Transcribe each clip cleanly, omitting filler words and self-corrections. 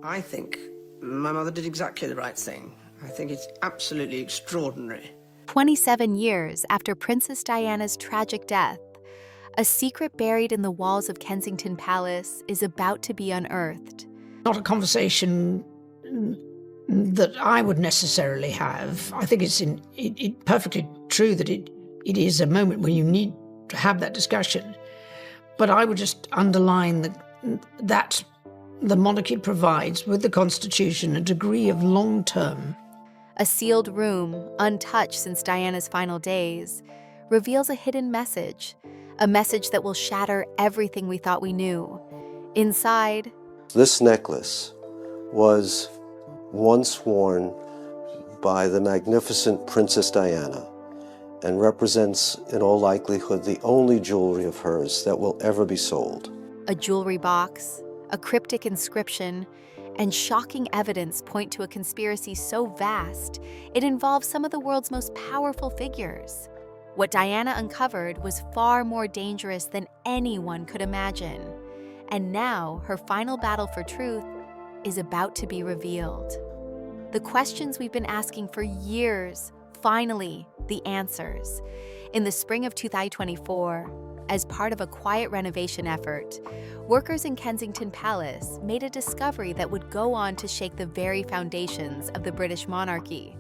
I think my mother did exactly the right thing. I think it's absolutely extraordinary. 27 years after Princess Diana's tragic death, a secret buried in the walls of Kensington Palace is about to be unearthed. Not a conversation that I would necessarily have. I think it's perfectly true that it is a moment when you need to have that discussion. But I would just underline that the monarchy provides, with the Constitution, a degree of long-term. A sealed room, untouched since Diana's final days, reveals a hidden message, a message that will shatter everything we thought we knew. Inside, this necklace was once worn by the magnificent Princess Diana and represents, in all likelihood, the only jewelry of hers that will ever be sold. a jewelry box, a cryptic inscription, and shocking evidence point to a conspiracy so vast it involves some of the world's most powerful figures. What Diana uncovered was far more dangerous than anyone could imagine. And now her final battle for truth is about to be revealed. The questions we've been asking for years, finally, the answers. In the spring of 2024, as part of a quiet renovation effort, workers in Kensington Palace made a discovery that would go on to shake the very foundations of the British monarchy.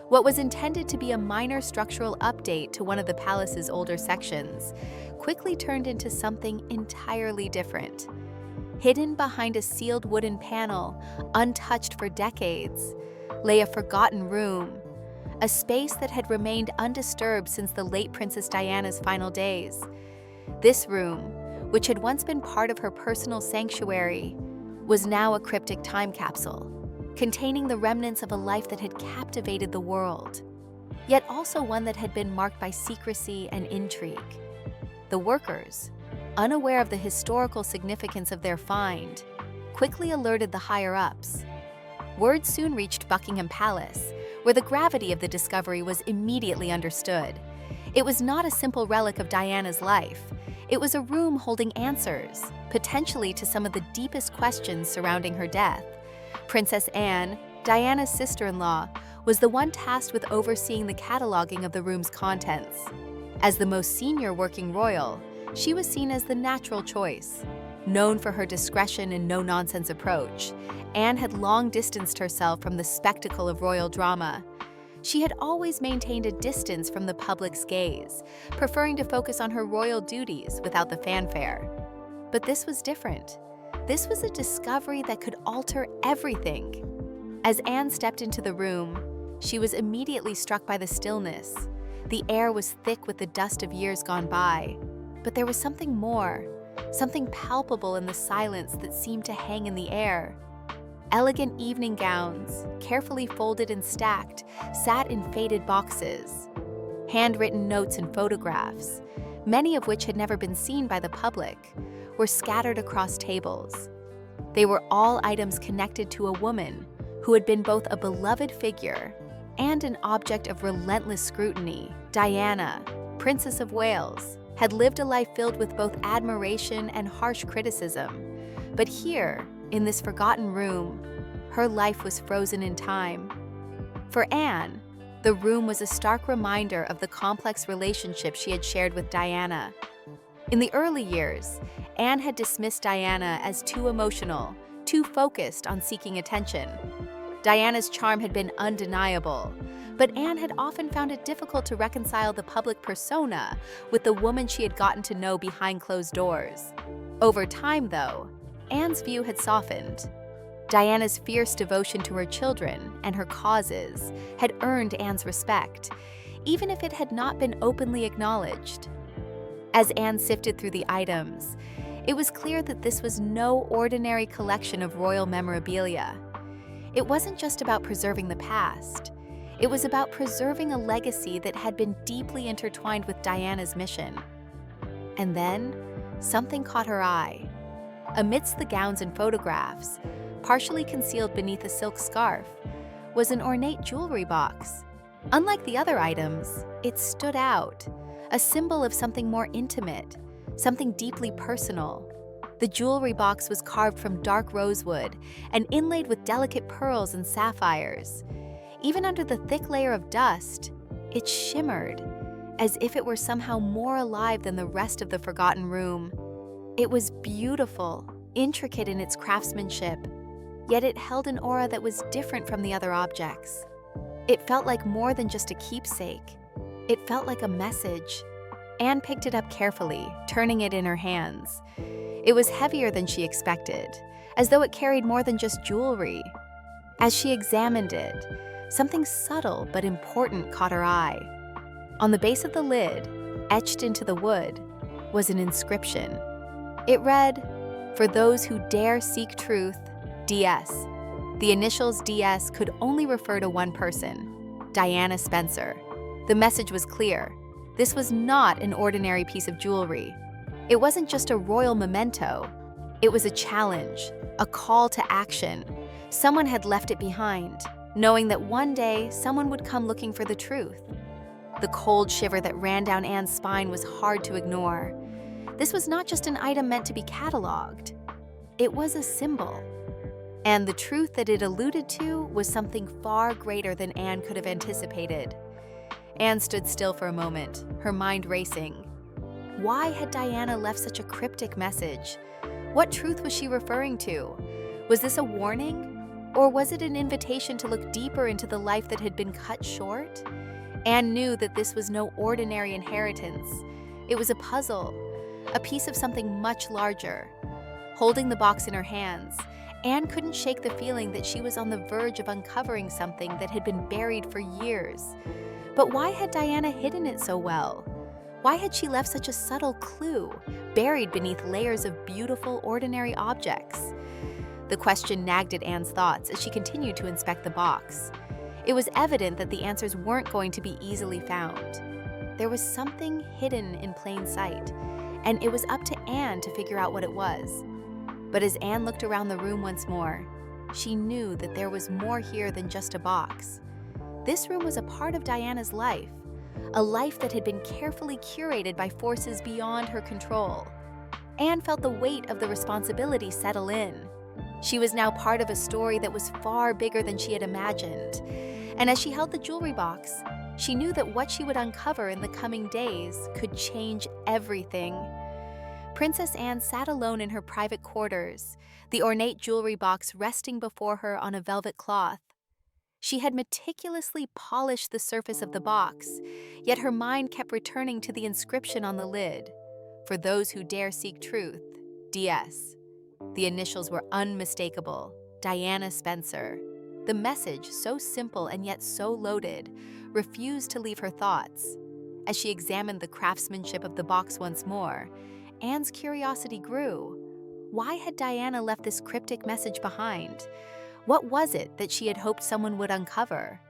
What was intended to be a minor structural update to one of the palace's older sections quickly turned into something entirely different. Hidden behind a sealed wooden panel, untouched for decades, lay a forgotten room, a space that had remained undisturbed since the late Princess Diana's final days. This room, which had once been part of her personal sanctuary, was now a cryptic time capsule, containing the remnants of a life that had captivated the world, yet also one that had been marked by secrecy and intrigue. The workers, unaware of the historical significance of their find, quickly alerted the higher-ups. Word soon reached Buckingham Palace, where the gravity of the discovery was immediately understood. It was not a simple relic of Diana's life. It was a room holding answers, potentially to some of the deepest questions surrounding her death. Princess Anne, Diana's sister-in-law, was the one tasked with overseeing the cataloging of the room's contents. As the most senior working royal, she was seen as the natural choice. Known for her discretion and no-nonsense approach, Anne had long distanced herself from the spectacle of royal drama. She had always maintained a distance from the public's gaze, preferring to focus on her royal duties without the fanfare. But this was different. This was a discovery that could alter everything. As Anne stepped into the room, she was immediately struck by the stillness. The air was thick with the dust of years gone by. But there was something more, something palpable in the silence that seemed to hang in the air. Elegant evening gowns, carefully folded and stacked, sat in faded boxes. Handwritten notes and photographs, many of which had never been seen by the public, were scattered across tables. They were all items connected to a woman who had been both a beloved figure and an object of relentless scrutiny. Diana, Princess of Wales, had lived a life filled with both admiration and harsh criticism. But here, in this forgotten room, her life was frozen in time. For Anne, the room was a stark reminder of the complex relationship she had shared with Diana. In the early years, Anne had dismissed Diana as too emotional, too focused on seeking attention. Diana's charm had been undeniable, but Anne had often found it difficult to reconcile the public persona with the woman she had gotten to know behind closed doors. Over time, though, Anne's view had softened. Diana's fierce devotion to her children and her causes had earned Anne's respect, even if it had not been openly acknowledged. As Anne sifted through the items, it was clear that this was no ordinary collection of royal memorabilia. It wasn't just about preserving the past. It was about preserving a legacy that had been deeply intertwined with Diana's mission. And then, something caught her eye. Amidst the gowns and photographs, partially concealed beneath a silk scarf, was an ornate jewelry box. Unlike the other items, it stood out, a symbol of something more intimate, something deeply personal. The jewelry box was carved from dark rosewood and inlaid with delicate pearls and sapphires. Even under the thick layer of dust, it shimmered, as if it were somehow more alive than the rest of the forgotten room. It was beautiful, intricate in its craftsmanship, yet it held an aura that was different from the other objects. It felt like more than just a keepsake. It felt like a message. Anne picked it up carefully, turning it in her hands. It was heavier than she expected, as though it carried more than just jewelry. As she examined it, something subtle but important caught her eye. On the base of the lid, etched into the wood, was an inscription. It read, "For those who dare seek truth, DS." The initials DS could only refer to one person, Diana Spencer. The message was clear. This was not an ordinary piece of jewelry. It wasn't just a royal memento. It was a challenge, a call to action. Someone had left it behind, knowing that one day someone would come looking for the truth. The cold shiver that ran down Anne's spine was hard to ignore. This was not just an item meant to be cataloged. It was a symbol. And the truth that it alluded to was something far greater than Anne could have anticipated. Anne stood still for a moment, her mind racing. Why had Diana left such a cryptic message? What truth was she referring to? Was this a warning? Or was it an invitation to look deeper into the life that had been cut short? Anne knew that this was no ordinary inheritance. It was a puzzle, a piece of something much larger. Holding the box in her hands, Anne couldn't shake the feeling that she was on the verge of uncovering something that had been buried for years. But why had Diana hidden it so well? Why had she left such a subtle clue, buried beneath layers of beautiful, ordinary objects? The question nagged at Anne's thoughts as she continued to inspect the box. It was evident that the answers weren't going to be easily found. There was something hidden in plain sight, and it was up to Anne to figure out what it was. But as Anne looked around the room once more, she knew that there was more here than just a box. This room was a part of Diana's life, a life that had been carefully curated by forces beyond her control. Anne felt the weight of the responsibility settle in. She was now part of a story that was far bigger than she had imagined. And as she held the jewelry box, she knew that what she would uncover in the coming days could change everything. Princess Anne sat alone in her private quarters, the ornate jewelry box resting before her on a velvet cloth. She had meticulously polished the surface of the box, yet her mind kept returning to the inscription on the lid. "For those who dare seek truth, DS." The initials were unmistakable, Diana Spencer. The message, so simple and yet so loaded, refused to leave her thoughts. As she examined the craftsmanship of the box once more, Anne's curiosity grew. Why had Diana left this cryptic message behind? What was it that she had hoped someone would uncover?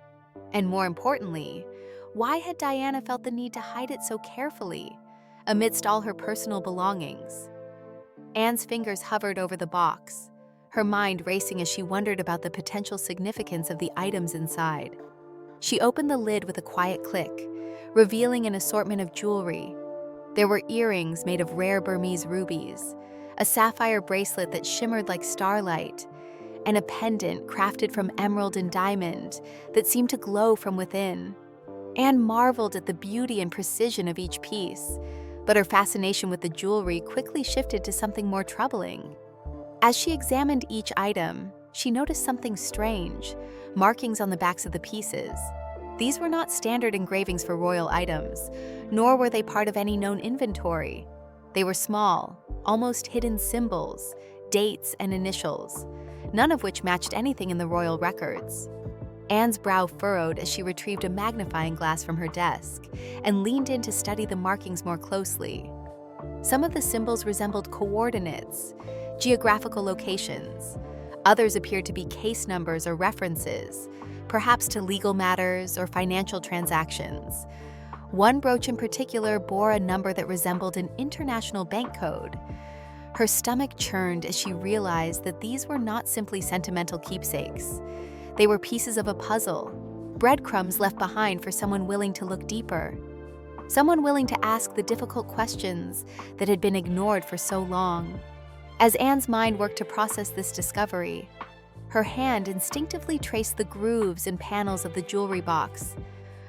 And more importantly, why had Diana felt the need to hide it so carefully, amidst all her personal belongings? Anne's fingers hovered over the box, her mind racing as she wondered about the potential significance of the items inside. She opened the lid with a quiet click, revealing an assortment of jewelry. There were earrings made of rare Burmese rubies, a sapphire bracelet that shimmered like starlight, and a pendant crafted from emerald and diamond that seemed to glow from within. Anne marveled at the beauty and precision of each piece, but her fascination with the jewelry quickly shifted to something more troubling. As she examined each item, she noticed something strange, markings on the backs of the pieces. These were not standard engravings for royal items, nor were they part of any known inventory. They were small, almost hidden symbols, dates, and initials, none of which matched anything in the royal records. Anne's brow furrowed as she retrieved a magnifying glass from her desk and leaned in to study the markings more closely. Some of the symbols resembled coordinates, geographical locations. Others appeared to be case numbers or references, perhaps to legal matters or financial transactions. One brooch in particular bore a number that resembled an international bank code. Her stomach churned as she realized that these were not simply sentimental keepsakes. They were pieces of a puzzle, breadcrumbs left behind for someone willing to look deeper, someone willing to ask the difficult questions that had been ignored for so long. As Anne's mind worked to process this discovery, her hand instinctively traced the grooves and panels of the jewelry box,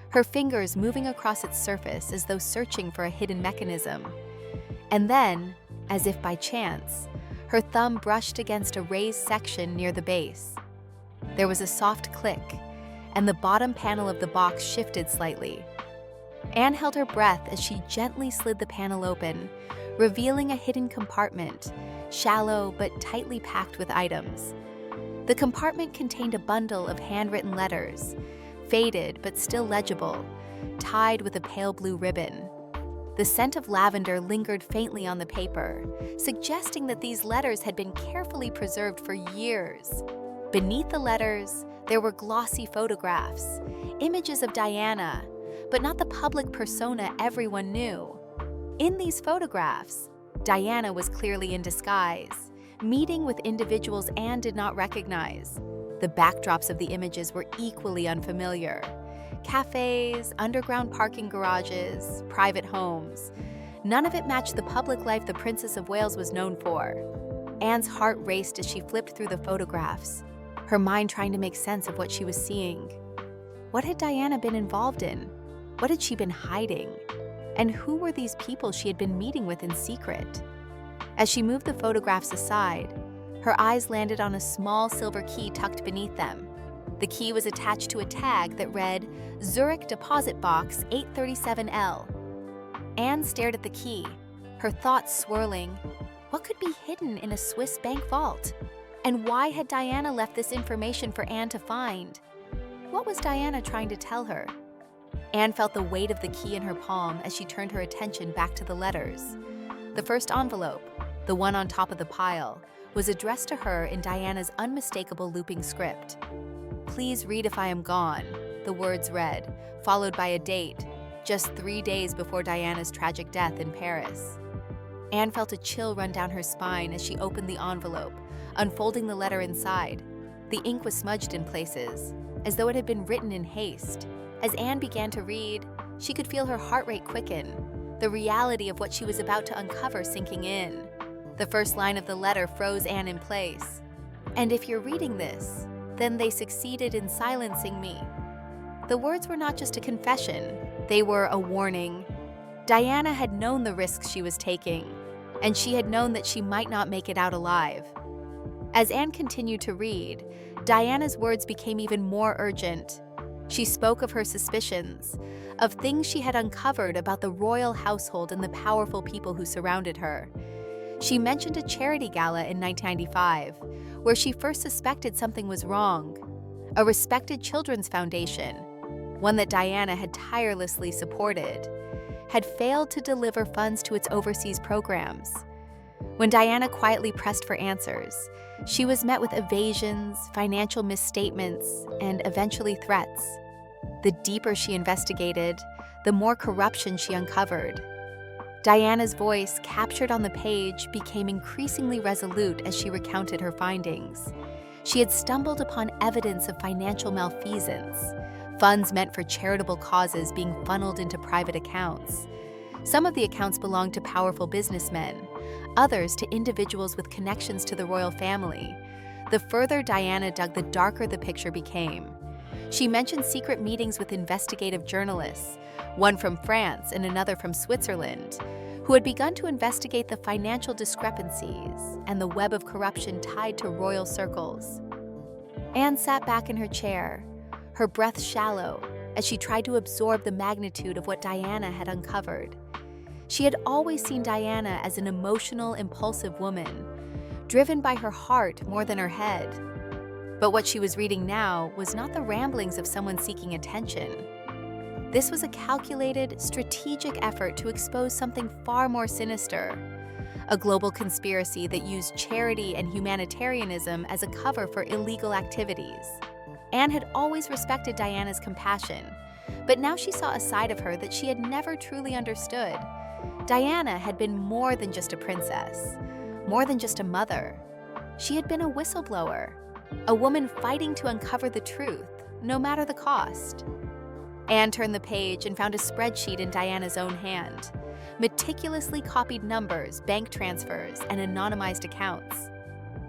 her fingers moving across its surface as though searching for a hidden mechanism. And then, as if by chance, her thumb brushed against a raised section near the base. There was a soft click, and the bottom panel of the box shifted slightly. Anne held her breath as she gently slid the panel open, revealing a hidden compartment, shallow but tightly packed with items. The compartment contained a bundle of handwritten letters, faded but still legible, tied with a pale blue ribbon. The scent of lavender lingered faintly on the paper, suggesting that these letters had been carefully preserved for years. Beneath the letters, there were glossy photographs, images of Diana, but not the public persona everyone knew. In these photographs, Diana was clearly in disguise, meeting with individuals Anne did not recognize. The backdrops of the images were equally unfamiliar. Cafes, underground parking garages, private homes. None of it matched the public life the Princess of Wales was known for. Anne's heart raced as she flipped through the photographs, her mind trying to make sense of what she was seeing. What had Diana been involved in? What had she been hiding? And who were these people she had been meeting with in secret? As she moved the photographs aside, her eyes landed on a small silver key tucked beneath them. The key was attached to a tag that read, Zurich Deposit Box 837L. Anne stared at the key, her thoughts swirling. What could be hidden in a Swiss bank vault? And why had Diana left this information for Anne to find? What was Diana trying to tell her? Anne felt the weight of the key in her palm as she turned her attention back to the letters. The first envelope, the one on top of the pile, was addressed to her in Diana's unmistakable looping script. Please read if I am gone, the words read, followed by a date, just 3 days before Diana's tragic death in Paris. Anne felt a chill run down her spine as she opened the envelope, unfolding the letter inside. The ink was smudged in places, as though it had been written in haste. As Anne began to read, she could feel her heart rate quicken, the reality of what she was about to uncover sinking in. The first line of the letter froze Anne in place. And if you're reading this, then they succeeded in silencing me. The words were not just a confession, they were a warning. Diana had known the risks she was taking, and she had known that she might not make it out alive. As Anne continued to read, Diana's words became even more urgent. She spoke of her suspicions, of things she had uncovered about the royal household and the powerful people who surrounded her. She mentioned a charity gala in 1995, where she first suspected something was wrong. A respected children's foundation, one that Diana had tirelessly supported, had failed to deliver funds to its overseas programs. When Diana quietly pressed for answers, she was met with evasions, financial misstatements, and eventually threats. The deeper she investigated, the more corruption she uncovered. Diana's voice, captured on the page, became increasingly resolute as she recounted her findings. She had stumbled upon evidence of financial malfeasance, funds meant for charitable causes being funneled into private accounts. Some of the accounts belonged to powerful businessmen, others to individuals with connections to the royal family. The further Diana dug, the darker the picture became. She mentioned secret meetings with investigative journalists, one from France and another from Switzerland, who had begun to investigate the financial discrepancies and the web of corruption tied to royal circles. Anne sat back in her chair, her breath shallow, as she tried to absorb the magnitude of what Diana had uncovered. She had always seen Diana as an emotional, impulsive woman, driven by her heart more than her head. But what she was reading now was not the ramblings of someone seeking attention. This was a calculated, strategic effort to expose something far more sinister, a global conspiracy that used charity and humanitarianism as a cover for illegal activities. Anne had always respected Diana's compassion, but now she saw a side of her that she had never truly understood. Diana had been more than just a princess, more than just a mother. She had been a whistleblower, a woman fighting to uncover the truth, no matter the cost. Anne turned the page and found a spreadsheet in Diana's own hand. meticulously copied numbers, bank transfers, and anonymized accounts.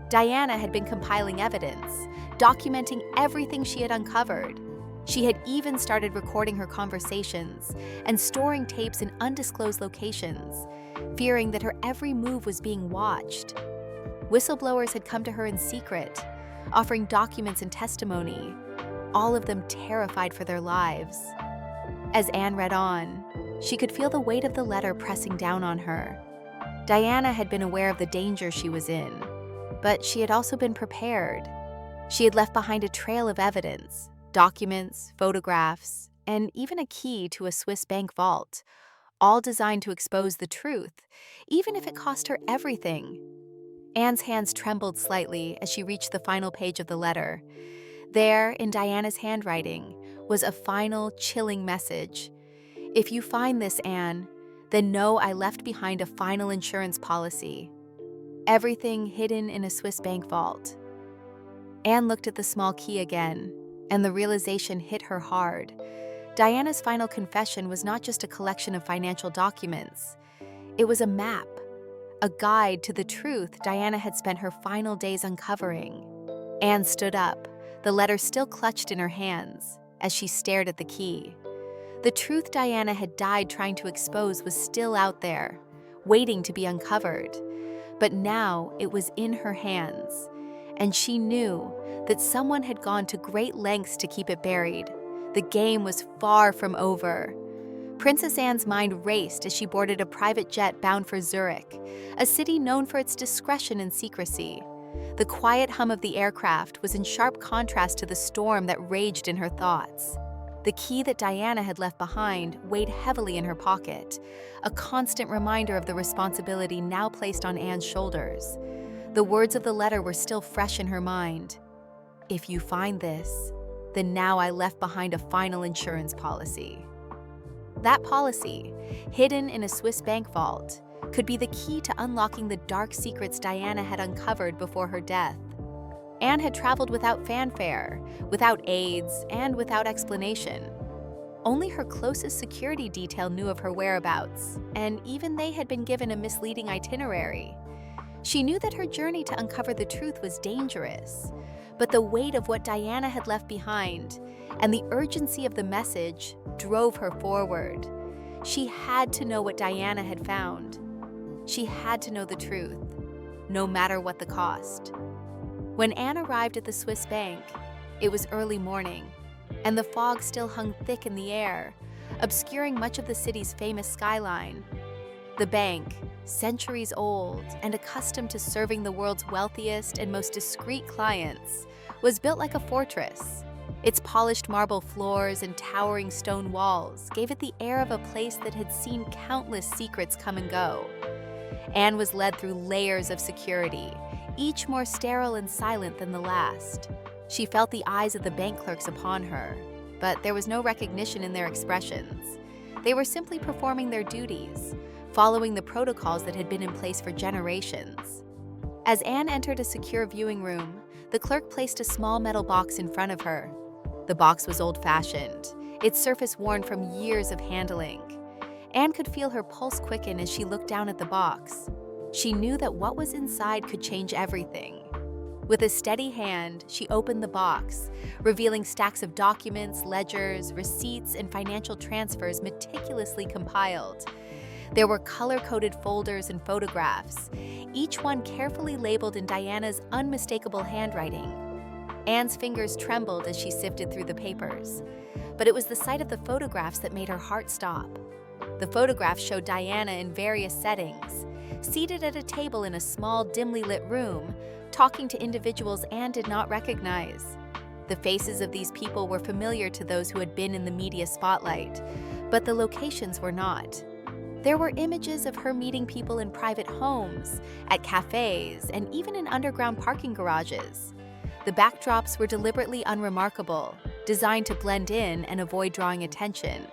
Diana had been compiling evidence, documenting everything she had uncovered. She had even started recording her conversations and storing tapes in undisclosed locations, fearing that her every move was being watched. Whistleblowers had come to her in secret, offering documents and testimony, all of them terrified for their lives. As Anne read on, she could feel the weight of the letter pressing down on her. Diana had been aware of the danger she was in, but she had also been prepared. She had left behind a trail of evidence, documents, photographs, and even a key to a Swiss bank vault, all designed to expose the truth, even if it cost her everything. Anne's hands trembled slightly as she reached the final page of the letter. There, in Diana's handwriting, was a final, chilling message. "If you find this, Anne, then know I left behind a final insurance policy. Everything hidden in a Swiss bank vault." Anne looked at the small key again, and the realization hit her hard. Diana's final confession was not just a collection of financial documents. It was a map, a guide to the truth Diana had spent her final days uncovering. Anne stood up, the letter still clutched in her hands, as she stared at the key. The truth Diana had died trying to expose was still out there, waiting to be uncovered. But now it was in her hands, and she knew that someone had gone to great lengths to keep it buried. The game was far from over. Princess Anne's mind raced as she boarded a private jet bound for Zurich, a city known for its discretion and secrecy. The quiet hum of the aircraft was in sharp contrast to the storm that raged in her thoughts. The key that Diana had left behind weighed heavily in her pocket, a constant reminder of the responsibility now placed on Anne's shoulders. The words of the letter were still fresh in her mind. "If you find this, then now I left behind a final insurance policy." That policy, hidden in a Swiss bank vault, could be the key to unlocking the dark secrets Diana had uncovered before her death. Anne had traveled without fanfare, without aides, and without explanation. Only her closest security detail knew of her whereabouts, and even they had been given a misleading itinerary. She knew that her journey to uncover the truth was dangerous, but the weight of what Diana had left behind and the urgency of the message drove her forward. She had to know what Diana had found. She had to know the truth, no matter what the cost. When Anne arrived at the Swiss bank, it was early morning, and the fog still hung thick in the air, obscuring much of the city's famous skyline. The bank, centuries old and accustomed to serving the world's wealthiest and most discreet clients, was built like a fortress. Its polished marble floors and towering stone walls gave it the air of a place that had seen countless secrets come and go. Anne was led through layers of security, each more sterile and silent than the last. She felt the eyes of the bank clerks upon her, but there was no recognition in their expressions. They were simply performing their duties, following the protocols that had been in place for generations. As Anne entered a secure viewing room, the clerk placed a small metal box in front of her. The box was old-fashioned, its surface worn from years of handling. Anne could feel her pulse quicken as she looked down at the box. She knew that what was inside could change everything. With a steady hand, she opened the box, revealing stacks of documents, ledgers, receipts, and financial transfers meticulously compiled. There were color-coded folders and photographs, each one carefully labeled in Diana's unmistakable handwriting. Anne's fingers trembled as she sifted through the papers, but it was the sight of the photographs that made her heart stop. The photographs showed Diana in various settings, seated at a table in a small, dimly lit room, talking to individuals Anne did not recognize. The faces of these people were familiar to those who had been in the media spotlight, but the locations were not. There were images of her meeting people in private homes, at cafes, and even in underground parking garages. The backdrops were deliberately unremarkable, designed to blend in and avoid drawing attention.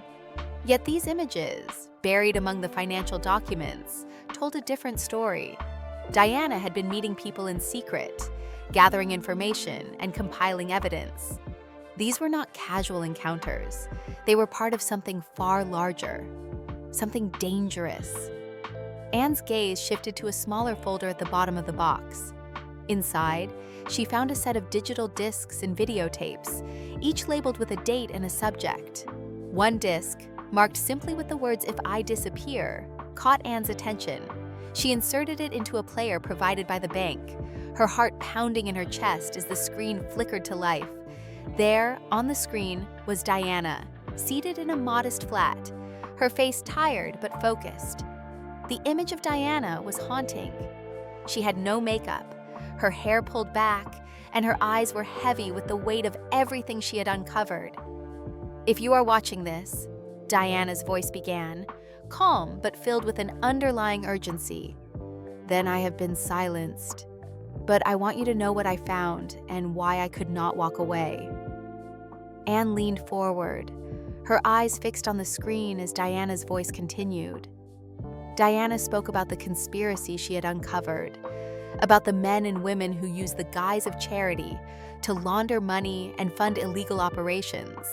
Yet these images, buried among the financial documents, told a different story. Diana had been meeting people in secret, gathering information and compiling evidence. These were not casual encounters. They were part of something far larger. something dangerous. Anne's gaze shifted to a smaller folder at the bottom of the box. Inside, she found a set of digital discs and videotapes, each labeled with a date and a subject. One disc, marked simply with the words "If I disappear," caught Anne's attention. She inserted it into a player provided by the bank, her heart pounding in her chest as the screen flickered to life. There, on the screen, was Diana, seated in a modest flat, her face tired but focused. The image of Diana was haunting. She had no makeup, her hair pulled back, and her eyes were heavy with the weight of everything she had uncovered. "If you are watching this," Diana's voice began, calm but filled with an underlying urgency, "then I have been silenced. But I want you to know what I found and why I could not walk away." Anne leaned forward, her eyes fixed on the screen as Diana's voice continued. Diana spoke about the conspiracy she had uncovered, about the men and women who use the guise of charity to launder money and fund illegal operations.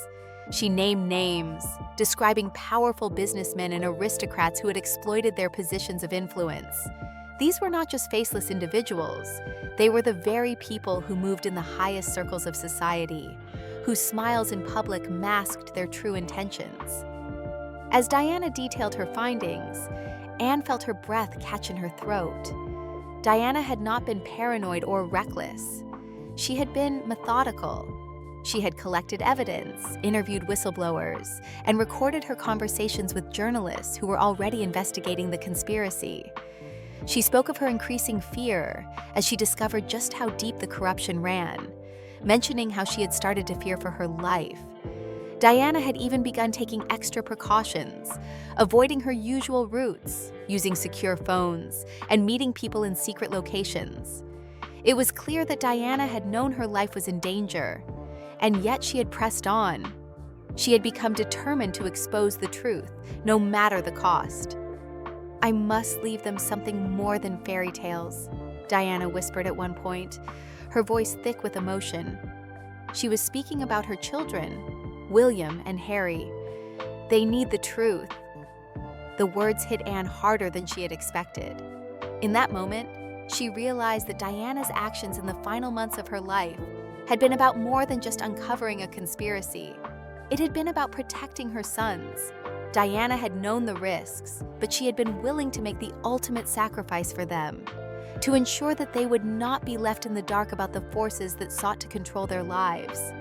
She named names, describing powerful businessmen and aristocrats who had exploited their positions of influence. These were not just faceless individuals, they were the very people who moved in the highest circles of society, whose smiles in public masked their true intentions. As Diana detailed her findings, Anne felt her breath catch in her throat. Diana had not been paranoid or reckless. She had been methodical. She had collected evidence, interviewed whistleblowers, and recorded her conversations with journalists who were already investigating the conspiracy. She spoke of her increasing fear as she discovered just how deep the corruption ran, mentioning how she had started to fear for her life. Diana had even begun taking extra precautions, avoiding her usual routes, using secure phones, and meeting people in secret locations. It was clear that Diana had known her life was in danger, and yet she had pressed on. She had become determined to expose the truth, no matter the cost. "I must leave them something more than fairy tales," Diana whispered at one point, her voice thick with emotion. She was speaking about her children, William and Harry. "They need the truth." The words hit Anne harder than she had expected. In that moment, she realized that Diana's actions in the final months of her life had been about more than just uncovering a conspiracy. It had been about protecting her sons. Diana had known the risks, but she had been willing to make the ultimate sacrifice for them, to ensure that they would not be left in the dark about the forces that sought to control their lives.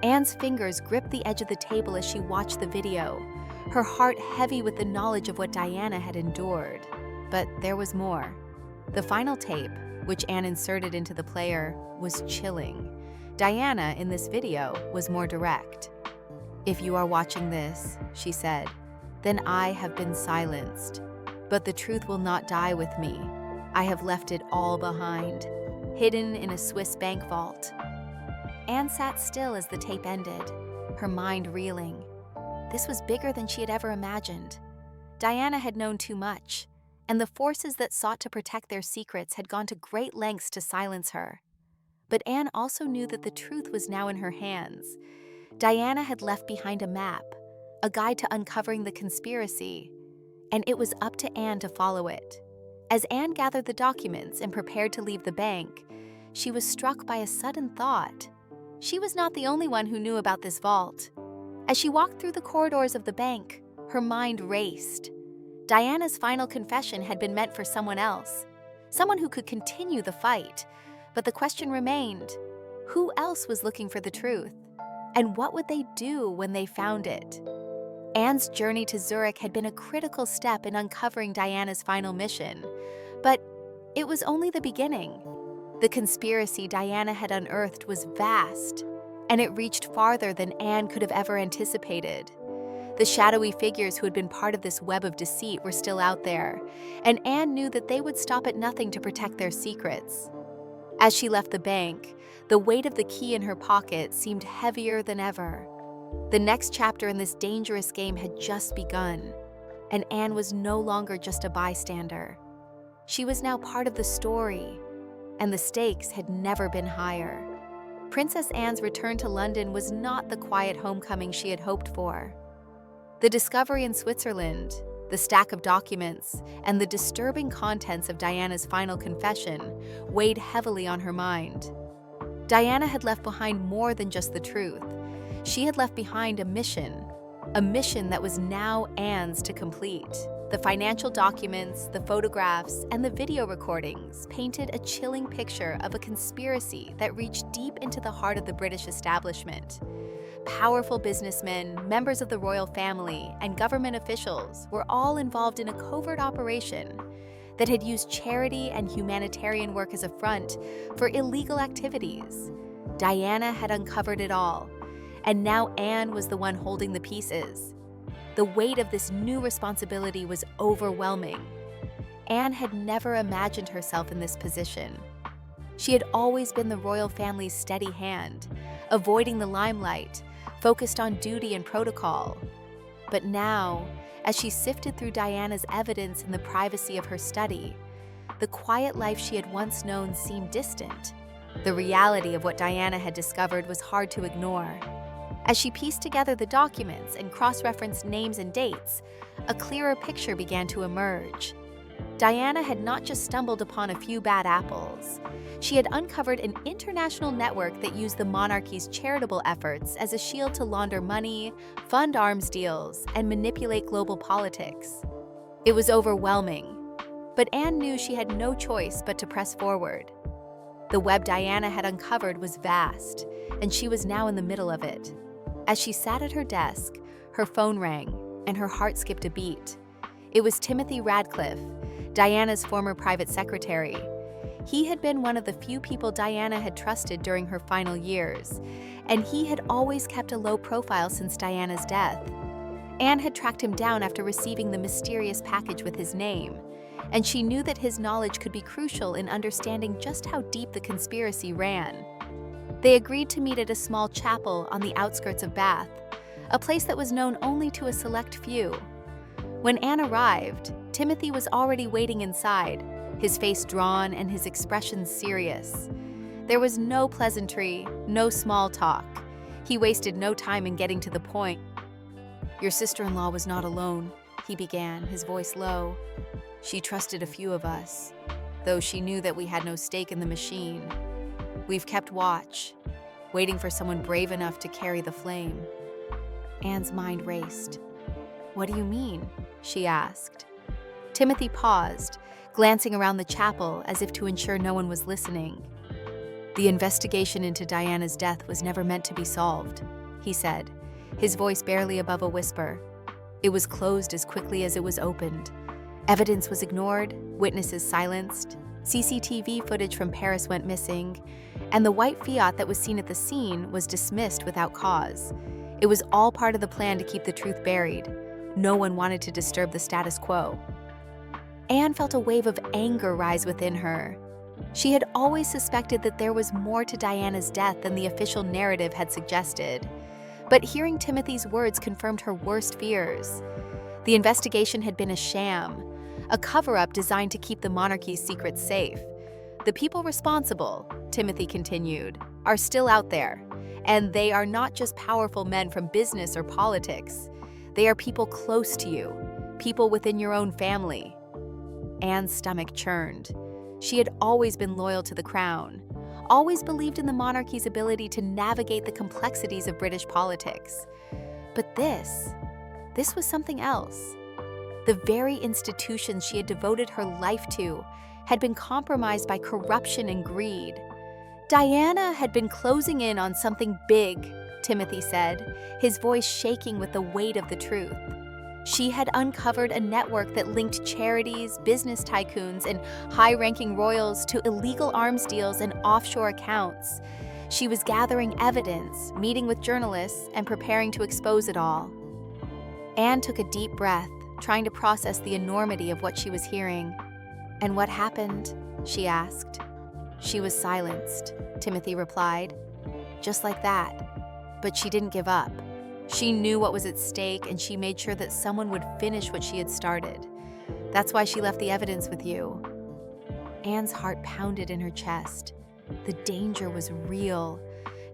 Anne's fingers gripped the edge of the table as she watched the video, her heart heavy with the knowledge of what Diana had endured. But there was more. The final tape, which Anne inserted into the player, was chilling. Diana, in this video, was more direct. "If you are watching this," she said, "then I have been silenced. But the truth will not die with me. I have left it all behind, hidden in a Swiss bank vault." Anne sat still as the tape ended, her mind reeling. This was bigger than she had ever imagined. Diana had known too much, and the forces that sought to protect their secrets had gone to great lengths to silence her. But Anne also knew that the truth was now in her hands. Diana had left behind a map, a guide to uncovering the conspiracy, and it was up to Anne to follow it. As Anne gathered the documents and prepared to leave the bank, she was struck by a sudden thought. She was not the only one who knew about this vault. As she walked through the corridors of the bank, her mind raced. Diana's final confession had been meant for someone else, someone who could continue the fight. But the question remained, who else was looking for the truth? And what would they do when they found it? Anne's journey to Zurich had been a critical step in uncovering Diana's final mission. But it was only the beginning. The conspiracy Diana had unearthed was vast, and it reached farther than Anne could have ever anticipated. The shadowy figures who had been part of this web of deceit were still out there, and Anne knew that they would stop at nothing to protect their secrets. As she left the bank, the weight of the key in her pocket seemed heavier than ever. The next chapter in this dangerous game had just begun, and Anne was no longer just a bystander. She was now part of the story, and the stakes had never been higher. Princess Anne's return to London was not the quiet homecoming she had hoped for. The discovery in Switzerland, The stack of documents and the disturbing contents of Diana's final confession weighed heavily on her mind. Diana had left behind more than just the truth. She had left behind a mission that was now Anne's to complete. The financial documents, the photographs, and the video recordings painted a chilling picture of a conspiracy that reached deep into the heart of the British establishment. Powerful businessmen, members of the royal family, and government officials were all involved in a covert operation that had used charity and humanitarian work as a front for illegal activities. Diana had uncovered it all, and now Anne was the one holding the pieces. The weight of this new responsibility was overwhelming. Anne had never imagined herself in this position. She had always been the royal family's steady hand, avoiding the limelight, focused on duty and protocol. But now, as she sifted through Diana's evidence in the privacy of her study, the quiet life she had once known seemed distant. The reality of what Diana had discovered was hard to ignore. As she pieced together the documents and cross-referenced names and dates, a clearer picture began to emerge. Diana had not just stumbled upon a few bad apples. She had uncovered an international network that used the monarchy's charitable efforts as a shield to launder money, fund arms deals, and manipulate global politics. It was overwhelming, but Anne knew she had no choice but to press forward. The web Diana had uncovered was vast, and she was now in the middle of it. As she sat at her desk, her phone rang, and her heart skipped a beat. It was Timothy Radcliffe, Diana's former private secretary. He had been one of the few people Diana had trusted during her final years, and he had always kept a low profile since Diana's death. Anne had tracked him down after receiving the mysterious package with his name, and she knew that his knowledge could be crucial in understanding just how deep the conspiracy ran. They agreed to meet at a small chapel on the outskirts of Bath, a place that was known only to a select few. When Anne arrived, Timothy was already waiting inside, his face drawn and his expression serious. There was no pleasantry, no small talk. He wasted no time in getting to the point. "Your sister-in-law was not alone," he began, his voice low. "She trusted a few of us, though she knew that we had no stake in the machine. We've kept watch, waiting for someone brave enough to carry the flame." Anne's mind raced. "What do you mean?" she asked. Timothy paused, glancing around the chapel as if to ensure no one was listening. "The investigation into Diana's death was never meant to be solved," he said, his voice barely above a whisper. "It was closed as quickly as it was opened. Evidence was ignored, witnesses silenced, CCTV footage from Paris went missing, and the white Fiat that was seen at the scene was dismissed without cause. It was all part of the plan to keep the truth buried. No one wanted to disturb the status quo." Anne felt a wave of anger rise within her. She had always suspected that there was more to Diana's death than the official narrative had suggested. But hearing Timothy's words confirmed her worst fears. The investigation had been a sham, a cover-up designed to keep the monarchy's secrets safe. "The people responsible," Timothy continued, "are still out there, and they are not just powerful men from business or politics. They are people close to you, people within your own family." Anne's stomach churned. She had always been loyal to the crown, always believed in the monarchy's ability to navigate the complexities of British politics. But this was something else. The very institutions she had devoted her life to had been compromised by corruption and greed. Diana had been closing in on something big, Timothy said, his voice shaking with the weight of the truth. She had uncovered a network that linked charities, business tycoons, and high-ranking royals to illegal arms deals and offshore accounts. She was gathering evidence, meeting with journalists, and preparing to expose it all. Anne took a deep breath, trying to process the enormity of what she was hearing. "And what happened?" she asked. "She was silenced," Timothy replied. "Just like that. But she didn't give up. She knew what was at stake, and she made sure that someone would finish what she had started. That's why she left the evidence with you." Anne's heart pounded in her chest. The danger was real.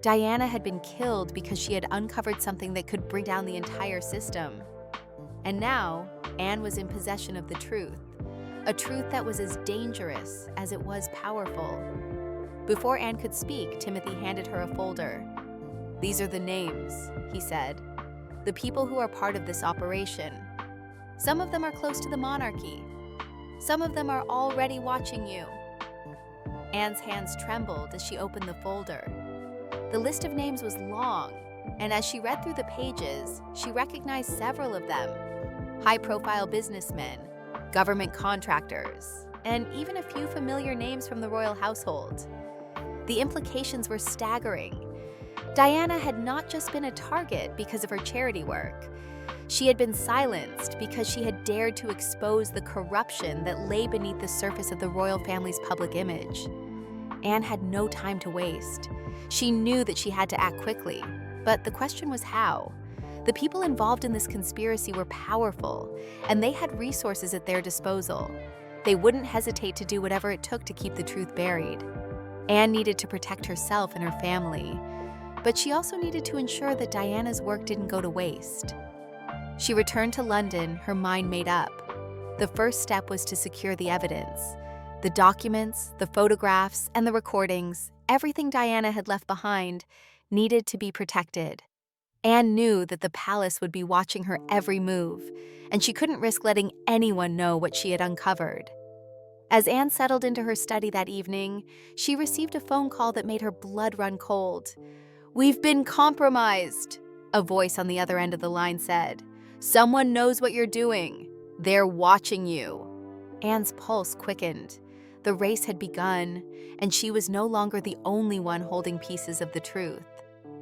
Diana had been killed because she had uncovered something that could bring down the entire system. And now, Anne was in possession of the truth, a truth that was as dangerous as it was powerful. Before Anne could speak, Timothy handed her a folder. "These are the names," he said. "The people who are part of this operation. Some of them are close to the monarchy. Some of them are already watching you." Anne's hands trembled as she opened the folder. The list of names was long, and as she read through the pages, she recognized several of them: high-profile businessmen, government contractors, and even a few familiar names from the royal household. The implications were staggering. Diana had not just been a target because of her charity work. She had been silenced because she had dared to expose the corruption that lay beneath the surface of the royal family's public image. Anne had no time to waste. She knew that she had to act quickly, but the question was how. The people involved in this conspiracy were powerful, and they had resources at their disposal. They wouldn't hesitate to do whatever it took to keep the truth buried. Anne needed to protect herself and her family, but she also needed to ensure that Diana's work didn't go to waste. She returned to London, her mind made up. The first step was to secure the evidence. The documents, the photographs, and the recordings, everything Diana had left behind, needed to be protected. Anne knew that the palace would be watching her every move, and she couldn't risk letting anyone know what she had uncovered. As Anne settled into her study that evening, she received a phone call that made her blood run cold. "We've been compromised," a voice on the other end of the line said. "Someone knows what you're doing. They're watching you." Anne's pulse quickened. The race had begun, and she was no longer the only one holding pieces of the truth.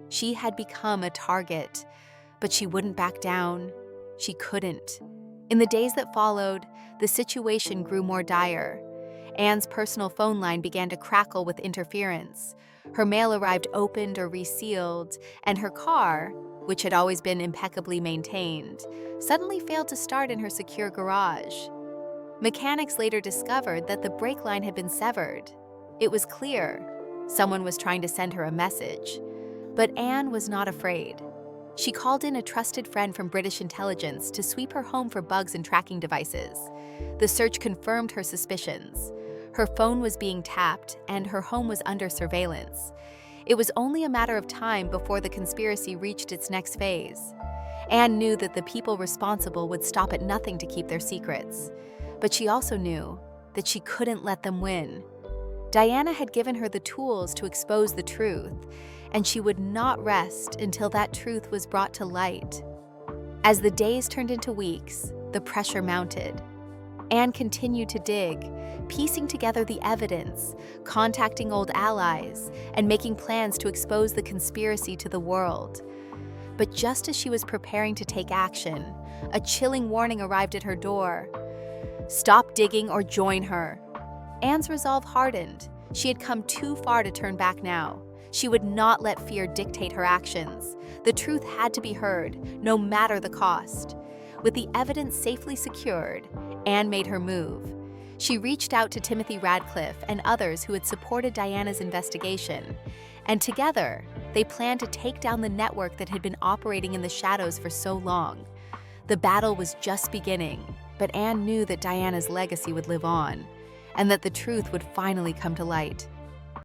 She had become a target, but she wouldn't back down. She couldn't. In the days that followed, the situation grew more dire. Anne's personal phone line began to crackle with interference. Her mail arrived opened or resealed, and her car, which had always been impeccably maintained, suddenly failed to start in her secure garage. Mechanics later discovered that the brake line had been severed. It was clear. Someone was trying to send her a message. But Anne was not afraid. She called in a trusted friend from British intelligence to sweep her home for bugs and tracking devices. The search confirmed her suspicions. Her phone was being tapped, and her home was under surveillance. It was only a matter of time before the conspiracy reached its next phase. Anne knew that the people responsible would stop at nothing to keep their secrets. But she also knew that she couldn't let them win. Diana had given her the tools to expose the truth, and she would not rest until that truth was brought to light. As the days turned into weeks, the pressure mounted. Anne continued to dig, piecing together the evidence, contacting old allies, and making plans to expose the conspiracy to the world. But just as she was preparing to take action, a chilling warning arrived at her door. "Stop digging or join her." Anne's resolve hardened. She had come too far to turn back now. She would not let fear dictate her actions. The truth had to be heard, no matter the cost. With the evidence safely secured, Anne made her move. She reached out to Timothy Radcliffe and others who had supported Diana's investigation, and together, they planned to take down the network that had been operating in the shadows for so long. The battle was just beginning, but Anne knew that Diana's legacy would live on, and that the truth would finally come to light.